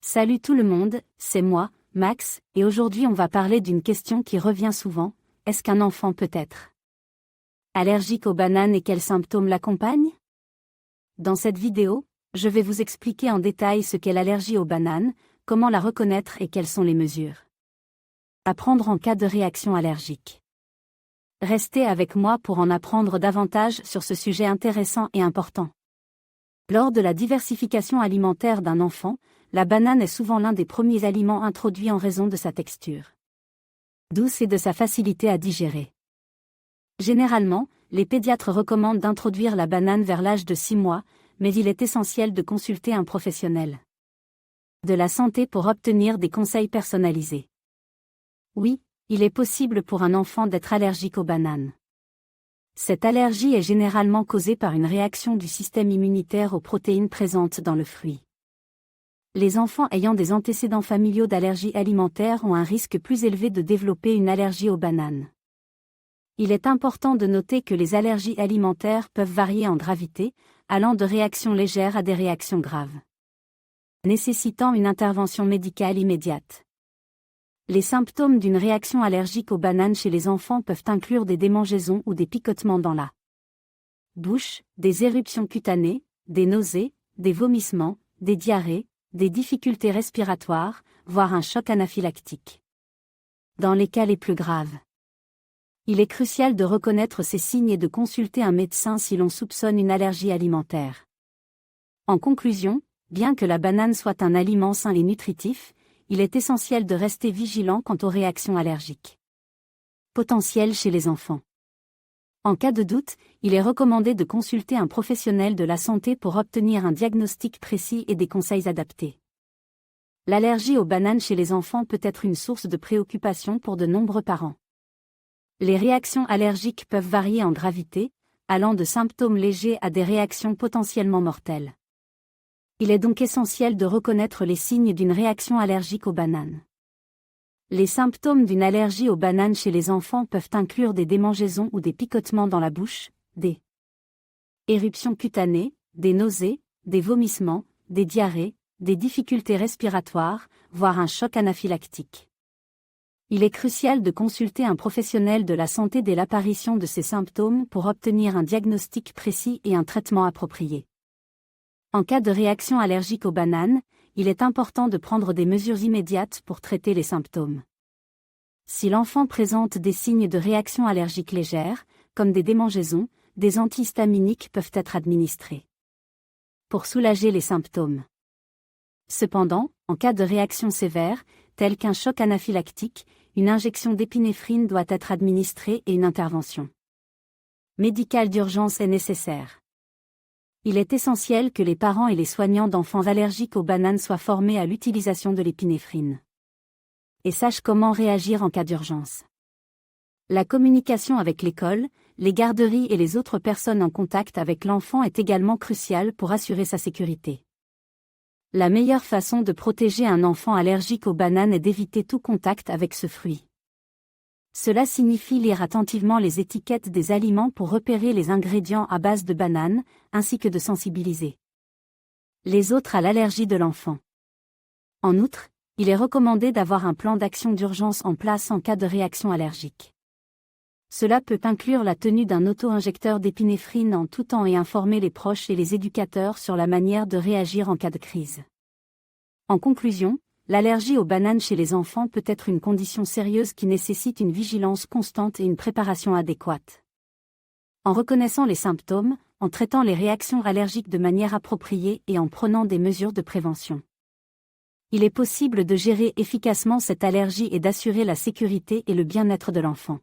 Salut tout le monde, c'est moi, Max, et aujourd'hui on va parler d'une question qui revient souvent, est-ce qu'un enfant peut être allergique aux bananes et quels symptômes l'accompagnent? Dans cette vidéo, je vais vous expliquer en détail ce qu'est l'allergie aux bananes, comment la reconnaître et quelles sont les mesures à prendre en cas de réaction allergique. Restez avec moi pour en apprendre davantage sur ce sujet intéressant et important. Lors de la diversification alimentaire d'un enfant, la banane est souvent l'un des premiers aliments introduits en raison de sa texture douce et de sa facilité à digérer. Généralement, les pédiatres recommandent d'introduire la banane vers l'âge de 6 mois, mais il est essentiel de consulter un professionnel de la santé pour obtenir des conseils personnalisés. Oui, il est possible pour un enfant d'être allergique aux bananes. Cette allergie est généralement causée par une réaction du système immunitaire aux protéines présentes dans le fruit. Les enfants ayant des antécédents familiaux d'allergie alimentaire ont un risque plus élevé de développer une allergie aux bananes. Il est important de noter que les allergies alimentaires peuvent varier en gravité, allant de réactions légères à des réactions graves, nécessitant une intervention médicale immédiate. Les symptômes d'une réaction allergique aux bananes chez les enfants peuvent inclure des démangeaisons ou des picotements dans la bouche, des éruptions cutanées, des nausées, des vomissements, des diarrhées, des difficultés respiratoires, voire un choc anaphylactique. Dans les cas les plus graves, il est crucial de reconnaître ces signes et de consulter un médecin si l'on soupçonne une allergie alimentaire. En conclusion, bien que la banane soit un aliment sain et nutritif, il est essentiel de rester vigilant quant aux réactions allergiques potentielles chez les enfants. En cas de doute, il est recommandé de consulter un professionnel de la santé pour obtenir un diagnostic précis et des conseils adaptés. L'allergie aux bananes chez les enfants peut être une source de préoccupation pour de nombreux parents. Les réactions allergiques peuvent varier en gravité, allant de symptômes légers à des réactions potentiellement mortelles. Il est donc essentiel de reconnaître les signes d'une réaction allergique aux bananes. Les symptômes d'une allergie aux bananes chez les enfants peuvent inclure des démangeaisons ou des picotements dans la bouche, des éruptions cutanées, des nausées, des vomissements, des diarrhées, des difficultés respiratoires, voire un choc anaphylactique. Il est crucial de consulter un professionnel de la santé dès l'apparition de ces symptômes pour obtenir un diagnostic précis et un traitement approprié. En cas de réaction allergique aux bananes, il est important de prendre des mesures immédiates pour traiter les symptômes. Si l'enfant présente des signes de réaction allergique légère, comme des démangeaisons, des antihistaminiques peuvent être administrés pour soulager les symptômes. Cependant, en cas de réaction sévère, telle qu'un choc anaphylactique, une injection d'épinéphrine doit être administrée et une intervention médicale d'urgence est nécessaire. Il est essentiel que les parents et les soignants d'enfants allergiques aux bananes soient formés à l'utilisation de l'épinéphrine et sachent comment réagir en cas d'urgence. La communication avec l'école, les garderies et les autres personnes en contact avec l'enfant est également cruciale pour assurer sa sécurité. La meilleure façon de protéger un enfant allergique aux bananes est d'éviter tout contact avec ce fruit. Cela signifie lire attentivement les étiquettes des aliments pour repérer les ingrédients à base de bananes, ainsi que de sensibiliser les autres à l'allergie de l'enfant. En outre, il est recommandé d'avoir un plan d'action d'urgence en place en cas de réaction allergique. Cela peut inclure la tenue d'un auto-injecteur d'épinéphrine en tout temps et informer les proches et les éducateurs sur la manière de réagir en cas de crise. En conclusion, l'allergie aux bananes chez les enfants peut être une condition sérieuse qui nécessite une vigilance constante et une préparation adéquate. En reconnaissant les symptômes, en traitant les réactions allergiques de manière appropriée et en prenant des mesures de prévention, il est possible de gérer efficacement cette allergie et d'assurer la sécurité et le bien-être de l'enfant.